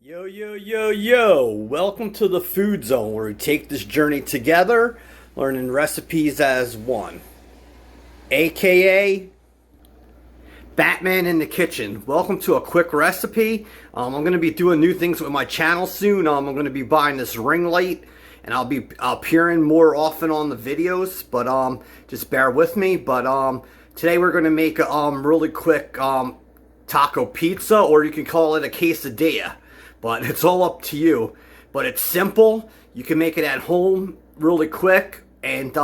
Yo, yo, yo, yo! Welcome to the Food Zone, where we take this journey together, learning recipes as one. AKA Batman in the Kitchen. Welcome to a quick recipe. I'm going to be doing new things with my channel soon. I'm going to be buying this ring light, and I'll be appearing more often on the videos, but just bear with me. But today we're going to make a really quick taco pizza, or you can call it a quesadilla. But it's all up to you. But it's simple. You can make it at home really quick, and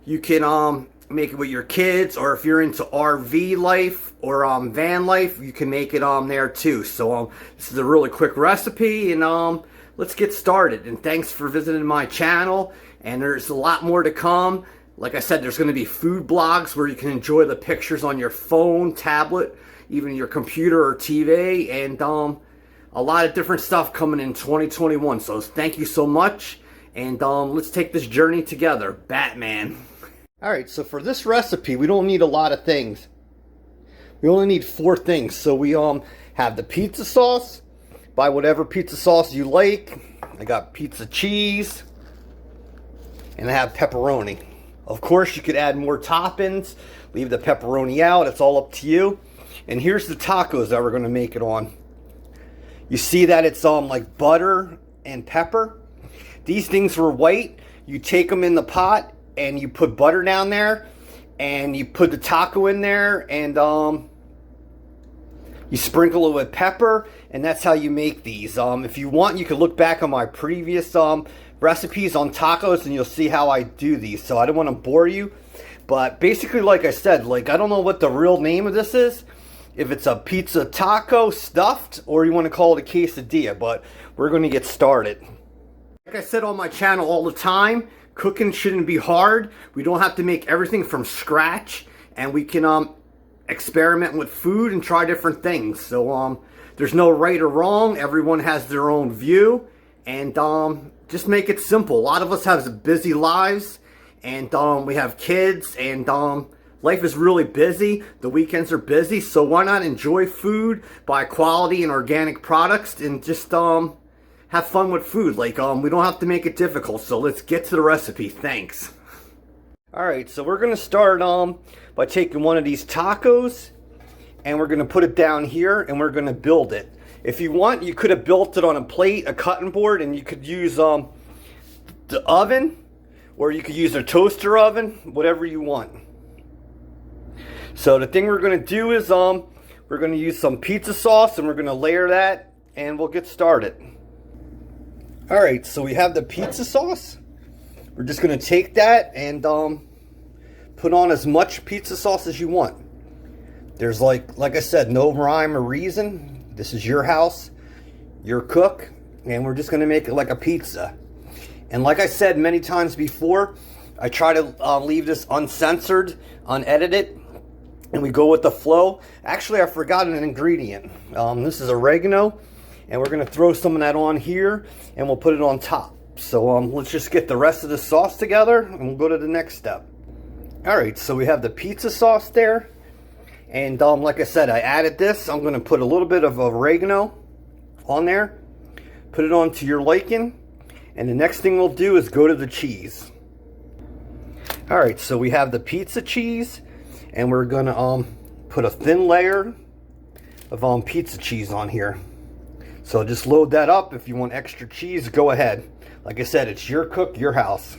you can make it with your kids, or if you're into RV life or van life, you can make it there too. So this is a really quick recipe, and let's get started. And thanks for visiting my channel. And there's a lot more to come. Like I said, there's going to be food blogs where you can enjoy the pictures on your phone, tablet, even your computer or TV, and a lot of different stuff coming in 2021. So thank you so much, and let's take this journey together. Batman. Alright, so for this recipe, we don't need a lot of things. We only need 4 things. So we have the pizza sauce. Buy whatever pizza sauce you like. I got pizza cheese, and I have pepperoni. Of course, you could add more toppings, leave the pepperoni out. It's all up to you. And here's the tacos that we're going to make it on. You see that it's like butter and pepper. These things were white. You take them in the pot and you put butter down there, and you put the taco in there, and you sprinkle it with pepper, and that's how you make these. If you want, you can look back on my previous recipes on tacos, and you'll see how I do these. So I don't want to bore you, but basically, like I said, I don't know what the real name of this is. If it's a pizza taco stuffed, or you want to call it a quesadilla, but we're going to get started. Like I said on my channel all the time, cooking shouldn't be hard. We don't have to make everything from scratch, and we can experiment with food and try different things. So there's no right or wrong. Everyone has their own view, and just make it simple. A lot of us have busy lives, and we have kids, and life is really busy. The weekends are busy, so why not enjoy food, buy quality and organic products, and just have fun with food. We don't have to make it difficult. So let's get to the recipe. Thanks. Alright, so we're going to start by taking one of these tacos, and we're going to put it down here, and we're going to build it. If you want, you could have built it on a plate, a cutting board, and you could use the oven, or you could use a toaster oven, whatever you want. So the thing we're going to do is we're going to use some pizza sauce, and we're going to layer that, and we'll get started. Alright, so we have the pizza sauce. We're just going to take that and put on as much pizza sauce as you want. There's like I said, no rhyme or reason. This is your house, your cook, and we're just going to make it like a pizza. And like I said many times before, I try to leave this uncensored, unedited, and we go with the flow. Actually, I forgot an ingredient. This is oregano, and we're going to throw some of that on here, and we'll put it on top. So let's just get the rest of the sauce together, and we'll go to the next step. Alright, so we have the pizza sauce there, and like I said, I added this. I'm going to put a little bit of oregano on there, put it on to your liking, and the next thing we'll do is go to the cheese. Alright, so we have the pizza cheese, and we're going to put a thin layer of pizza cheese on here. So just load that up. If you want extra cheese, go ahead. Like I said, it's your cook, your house.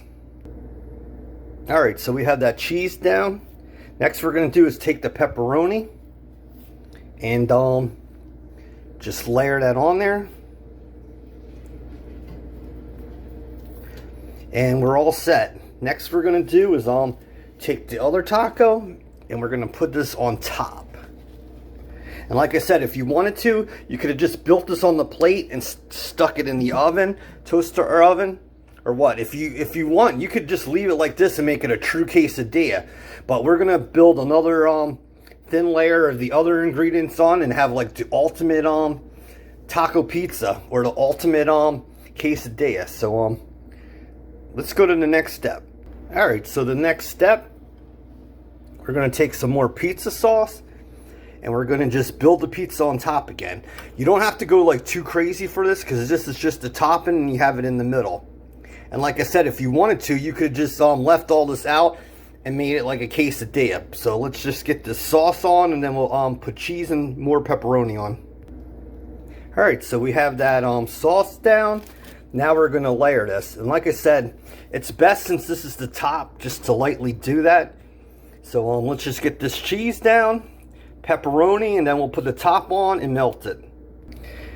Alright, so we have that cheese down. Next we're going to do is take the pepperoni and just layer that on there. And we're all set. Next we're going to do is take the other taco, and we're going to put this on top. And like I said, if you wanted to, you could have just built this on the plate and stuck it in the oven, toaster or oven, or what. If you want, you could just leave it like this and make it a true quesadilla. But we're going to build another thin layer of the other ingredients on, and have like the ultimate taco pizza, or the ultimate quesadilla. So let's go to the next step. Alright, so the next step, we're going to take some more pizza sauce, and we're going to just build the pizza on top again. You don't have to go like too crazy for this, because this is just the topping and you have it in the middle. And like I said, if you wanted to, you could just left all this out and made it like a quesadilla. So let's just get this sauce on, and then we'll put cheese and more pepperoni on. Alright, so we have that sauce down. Now we're going to layer this. And like I said, it's best, since this is the top, just to lightly do that. So let's just get this cheese down, pepperoni, and then we'll put the top on and melt it.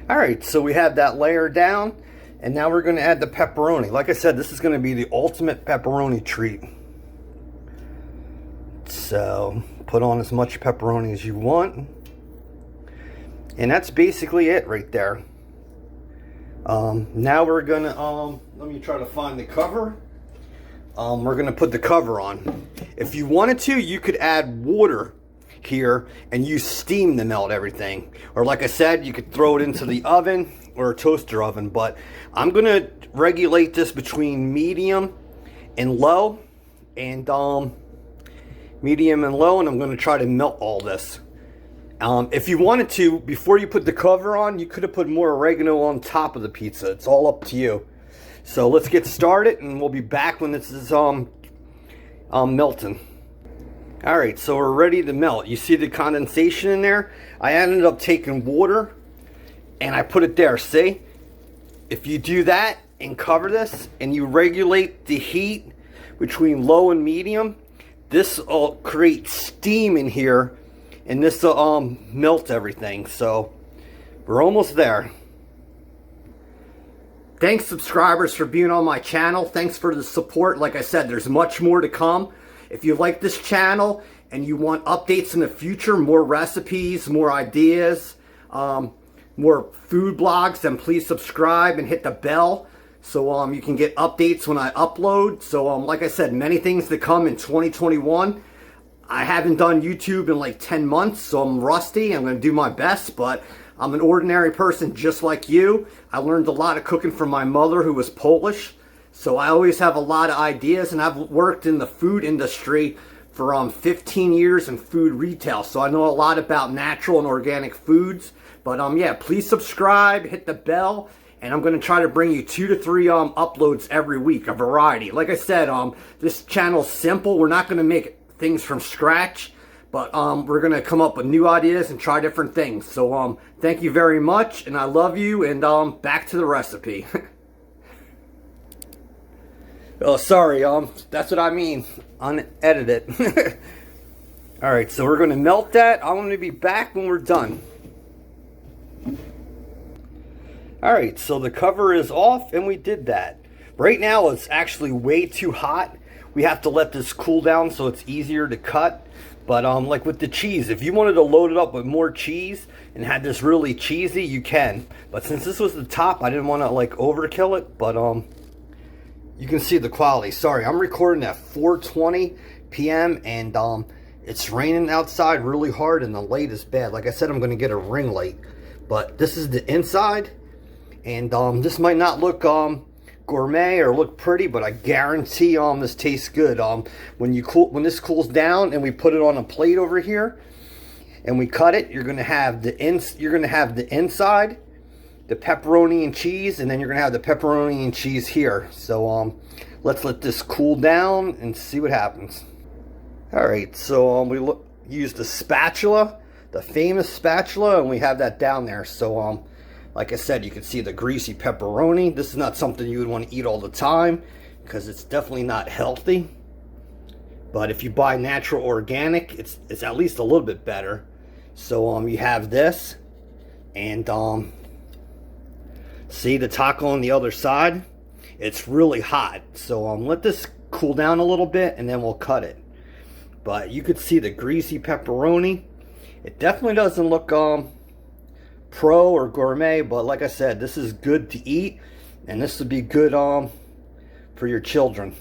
Alright, so we have that layer down, and now we're going to add the pepperoni. Like I said, this is going to be the ultimate pepperoni treat. So put on as much pepperoni as you want. And that's basically it right there. Now we're going to, let me try to find the cover. We're going to put the cover on. If you wanted to, you could add water here and use steam to melt everything. Or like I said, you could throw it into the oven or a toaster oven. But I'm going to regulate this between medium and low. And medium and low. And I'm going to try to melt all this. If you wanted to, before you put the cover on, you could have put more oregano on top of the pizza. It's all up to you. So let's get started, and we'll be back when this is melting. Alright, so we're ready to melt. You see the condensation in there? I ended up taking water and I put it there. See? If you do that and cover this and you regulate the heat between low and medium, this will create steam in here, and this will melt everything. So we're almost there. Thanks, subscribers, for being on my channel. Thanks for the support. Like I said, there's much more to come. If you like this channel and you want updates in the future, more recipes, more ideas, more food blogs, then please subscribe and hit the bell so you can get updates when I upload. So like I said, many things to come in 2021. I haven't done YouTube in like 10 months, so I'm rusty. I'm going to do my best, but I'm an ordinary person just like you. I learned a lot of cooking from my mother, who was Polish. So I always have a lot of ideas, and I've worked in the food industry for 15 years in food retail. So I know a lot about natural and organic foods. But yeah, please subscribe, hit the bell, and I'm going to try to bring you 2 to 3 uploads every week, a variety. Like I said, this channel's simple. We're not going to make things from scratch. But we're going to come up with new ideas and try different things. So thank you very much, and I love you, and back to the recipe. Oh, sorry, that's what I mean. Unedited. Alright, so we're going to melt that. I'm going to be back when we're done. Alright, so the cover is off, and we did that. Right now, it's actually way too hot. We have to let this cool down so it's easier to cut. But like with the cheese, if you wanted to load it up with more cheese and had this really cheesy, you can. But since this was the top, I didn't want to like overkill it. But you can see the quality. Sorry, I'm recording at 4:20 p.m. and it's raining outside really hard, and the light is bad. Like I said, I'm going to get a ring light. But this is the inside, and this might not look gourmet or look pretty, but I guarantee this tastes good. When this cools down and we put it on a plate over here and we cut it, you're gonna have the inside, the pepperoni and cheese, and then you're gonna have the pepperoni and cheese here. So let's let this cool down and see what happens. Alright, so we use the spatula, the famous spatula, and we have that down there. So like I said, you can see the greasy pepperoni. This is not something you would want to eat all the time, because it's definitely not healthy. But if you buy natural organic, it's at least a little bit better. So you have this, and see the taco on the other side? It's really hot. So let this cool down a little bit, and then we'll cut it. But you could see the greasy pepperoni. It definitely doesn't look pro or gourmet, but like I said, this is good to eat, and this would be good for your children.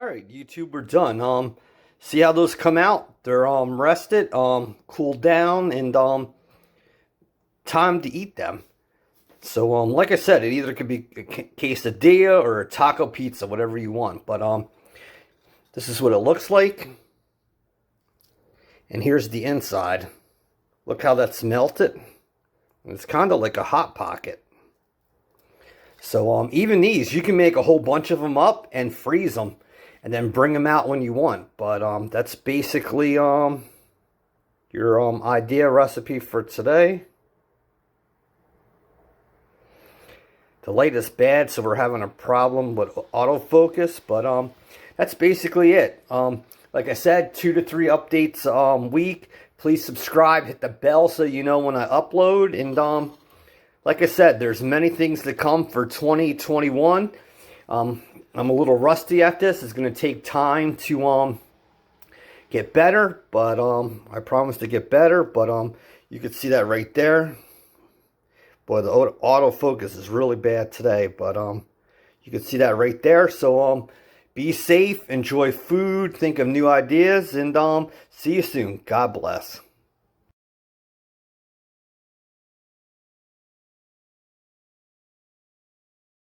Alright, YouTube, we're done. See how those come out? They're rested, cooled down, and time to eat them. So like I said, it either could be a quesadilla or a taco pizza, whatever you want. But This is what it looks like. And here's the inside. Look how that's melted. It's kind of like a Hot Pocket. So even these, you can make a whole bunch of them up and freeze them. And then bring them out when you want. But that's basically your idea recipe for today. The light is bad, so we're having a problem with autofocus. But that's basically it. Like I said, 2 to 3 updates a week. Please subscribe, hit the bell so you know when I upload. And like I said, there's many things to come for 2021. I'm a little rusty at this. It's going to take time to get better, but I promise to get better. But you can see that right there. Boy, the autofocus is really bad today, but you can see that right there. So be safe, enjoy food, think of new ideas, and see you soon. God bless.